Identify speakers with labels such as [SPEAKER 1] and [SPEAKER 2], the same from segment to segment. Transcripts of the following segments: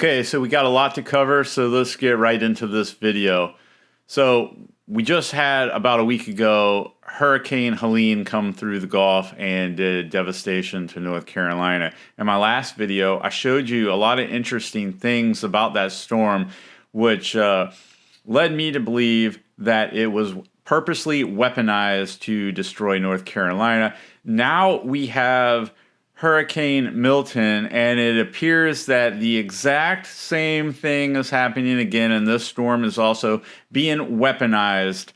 [SPEAKER 1] Okay, so we got a lot to cover, so let's get right into this video. So we just had, about a week ago, Hurricane Helene come through the Gulf and did devastation to North Carolina. In my last video, I showed you a lot of interesting things about that storm, which led me to believe that it was purposely weaponized to destroy North Carolina. Now we have Hurricane Milton, and it appears that the exact same thing is happening again, and this storm is also being weaponized.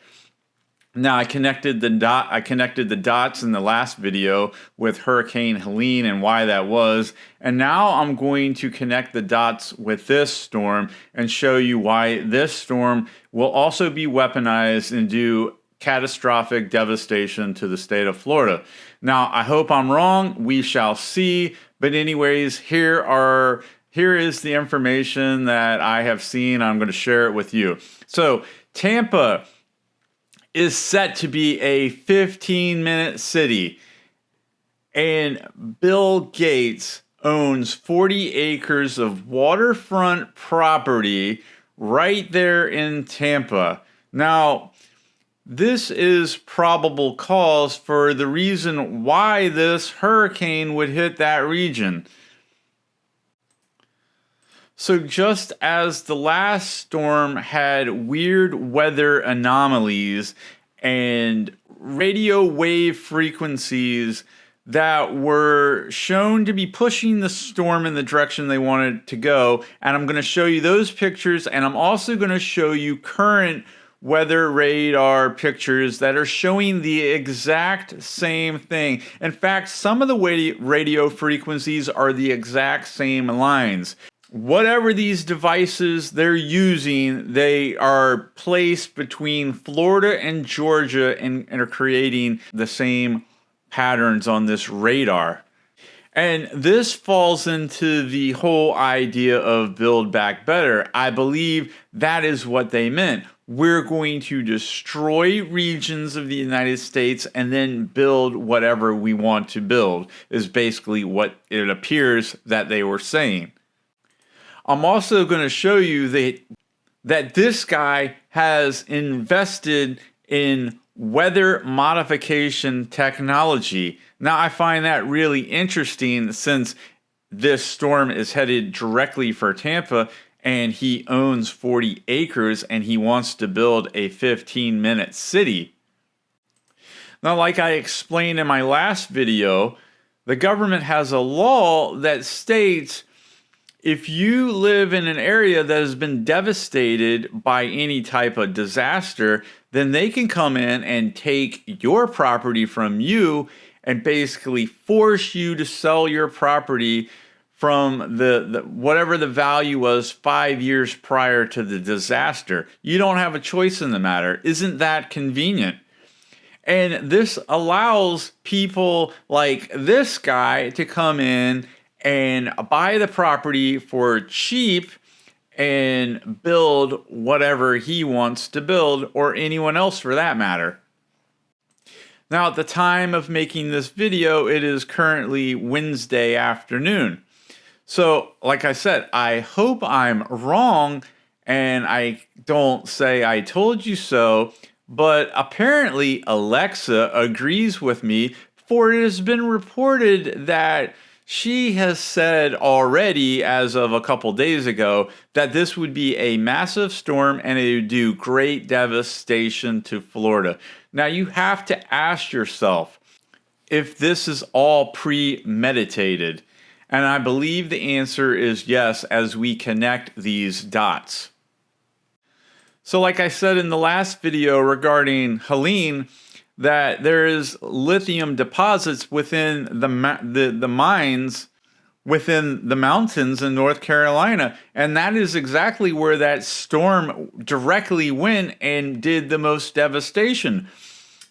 [SPEAKER 1] Now, I connected the dots in the last video with Hurricane Helene and why that was, and now I'm going to connect the dots with this storm and show you why this storm will also be weaponized and do catastrophic devastation to the state of Florida. Now, I hope I'm wrong. We shall see. But anyways, here is the information that I have seen. I'm going to share it with you. So, Tampa is set to be a 15-minute city, and Bill Gates owns 40 acres of waterfront property right there in Tampa. Now, this is probable cause for the reason why this hurricane would hit that region. So just as the last storm had weird weather anomalies and radio wave frequencies that were shown to be pushing the storm in the direction they wanted to go, and I'm going to show you those pictures, and I'm also going to show you current weather radar pictures that are showing the exact same thing. In fact, some of the radio frequencies are the exact same lines. Whatever these devices they're using, they are placed between Florida and Georgia and are creating the same patterns on this radar. And this falls into the whole idea of Build Back Better. I believe that is what they meant. We're going to destroy regions of the United States and then build whatever we want to build, is basically what it appears that they were saying. I'm also going to show you that this guy has invested in weather modification technology. Now, I find that really interesting since this storm is headed directly for Tampa, and he owns 40 acres and he wants to build a 15-minute city. Now, like I explained in my last video, the government has a law that states if you live in an area that has been devastated by any type of disaster, then they can come in and take your property from you and basically force you to sell your property from the whatever the value was 5 years prior to the disaster. You don't have a choice in the matter. Isn't that convenient? And this allows people like this guy to come in and buy the property for cheap and build whatever he wants to build, or anyone else for that matter. Now, at the time of making this video, it is currently Wednesday afternoon. So, like I said, I hope I'm wrong and I don't say I told you so, but apparently Alexa agrees with me, for it has been reported that she has said already, as of a couple days ago, that this would be a massive storm and it would do great devastation to Florida. Now, you have to ask yourself if this is all premeditated. And I believe the answer is yes, as we connect these dots. So like I said in the last video regarding Helene, that there is lithium deposits within the mines within the mountains in North Carolina. And that is exactly where that storm directly went and did the most devastation.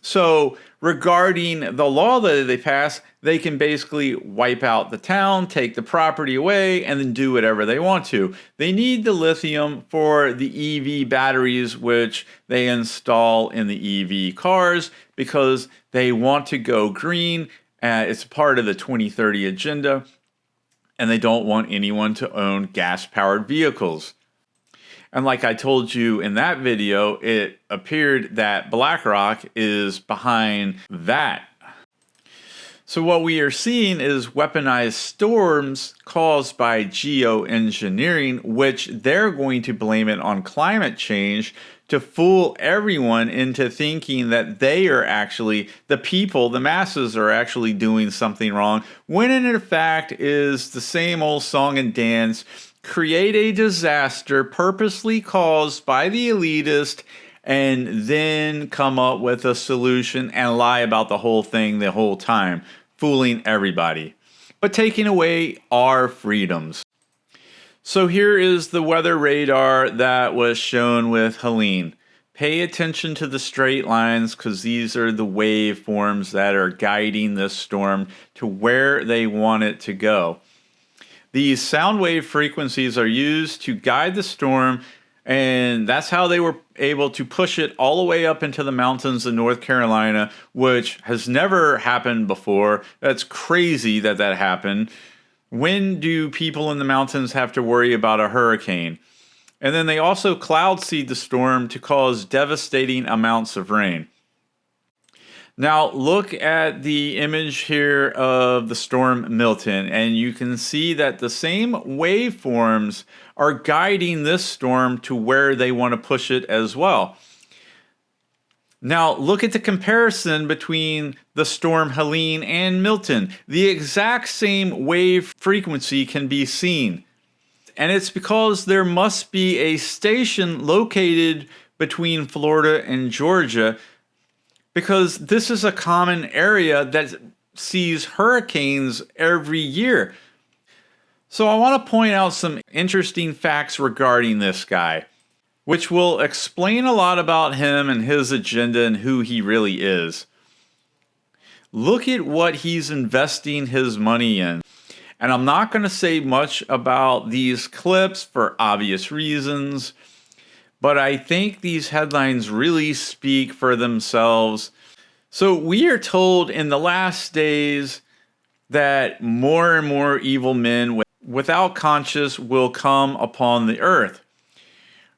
[SPEAKER 1] So regarding the law that they pass, they can basically wipe out the town, take the property away, and then do whatever they want to. They need the lithium for the EV batteries, which they install in the EV cars because they want to go green. It's part of the 2030 agenda. and they don't want anyone to own gas-powered vehicles. And like I told you in that video, it appeared that BlackRock is behind that. So what we are seeing is weaponized storms caused by geoengineering, which they're going to blame it on climate change to fool everyone into thinking that they are actually, the people, the masses are actually doing something wrong, when in fact is the same old song and dance, create a disaster purposely caused by the elitist, and then come up with a solution and lie about the whole thing the whole time, fooling everybody, but taking away our freedoms. So here is the weather radar that was shown with Helene. Pay attention to the straight lines because these are the waveforms that are guiding this storm to where they want it to go. These sound wave frequencies are used to guide the storm, and that's how they were able to push it all the way up into the mountains of North Carolina, which has never happened before. That's crazy that that happened. When do people in the mountains have to worry about a hurricane? And then they also cloud seed the storm to cause devastating amounts of rain. Now look at the image here of the storm Milton, and you can see that the same waveforms are guiding this storm to where they want to push it as well. Now look at the comparison between the storm Helene and Milton. The exact same wave frequency can be seen. And it's because there must be a station located between Florida and Georgia, because this is a common area that sees hurricanes every year. So I want to point out some interesting facts regarding this guy, which will explain a lot about him and his agenda and who he really is. Look at what he's investing his money in. And I'm not going to say much about these clips for obvious reasons, but I think these headlines really speak for themselves. So we are told in the last days that more and more evil men without conscience will come upon the earth.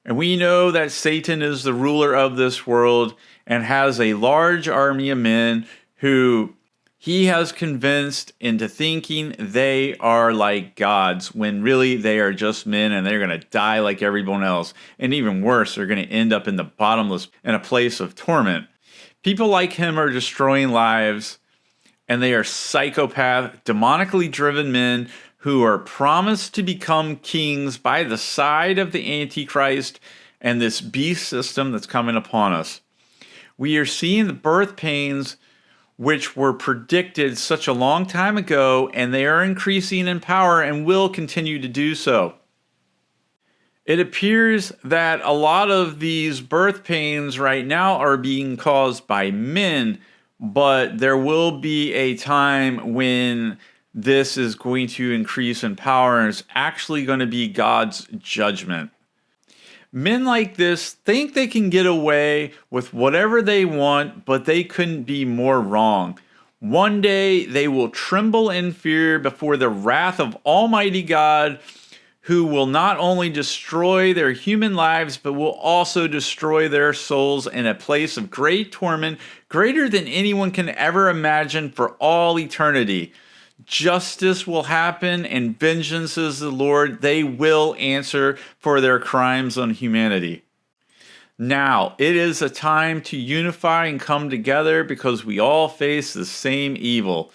[SPEAKER 1] And we know that Satan is the ruler of this world and has a large army of men who he has convinced into thinking they are like gods, when really they are just men and they're going to die like everyone else. And even worse, they're going to end up in the bottomless, in a place of torment. People like him are destroying lives, and they are psychopath, demonically driven men who are promised to become kings by the side of the Antichrist and this beast system that's coming upon us. We are seeing the birth pains which were predicted such a long time ago, and they are increasing in power and will continue to do so. It appears that a lot of these birth pains right now are being caused by men, but there will be a time when this is going to increase in power and it's actually going to be God's judgment. Men like this think they can get away with whatever they want, but they couldn't be more wrong. One day they will tremble in fear before the wrath of Almighty God, who will not only destroy their human lives, but will also destroy their souls in a place of great torment, greater than anyone can ever imagine for all eternity. Justice will happen, and vengeance is the Lord. They will answer for their crimes on humanity. Now, it is a time to unify and come together because we all face the same evil.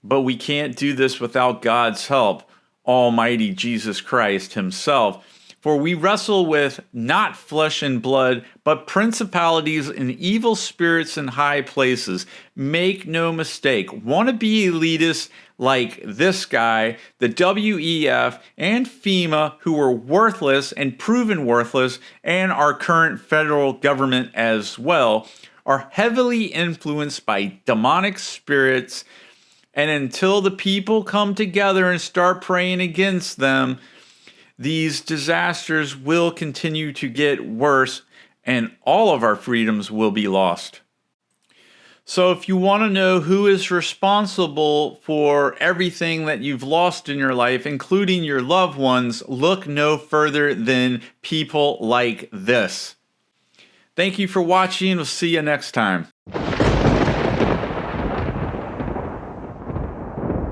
[SPEAKER 1] But we can't do this without God's help, Almighty Jesus Christ himself. For we wrestle with not flesh and blood, but principalities and evil spirits in high places. Make no mistake, want to be elitists like this guy, the WEF and FEMA, who were worthless and proven worthless, and our current federal government as well, are heavily influenced by demonic spirits. And until the people come together and start praying against them, these disasters will continue to get worse, and all of our freedoms will be lost. So if you want to know who is responsible for everything that you've lost in your life, including your loved ones, look no further than people like this. Thank you for watching. We'll see you next time.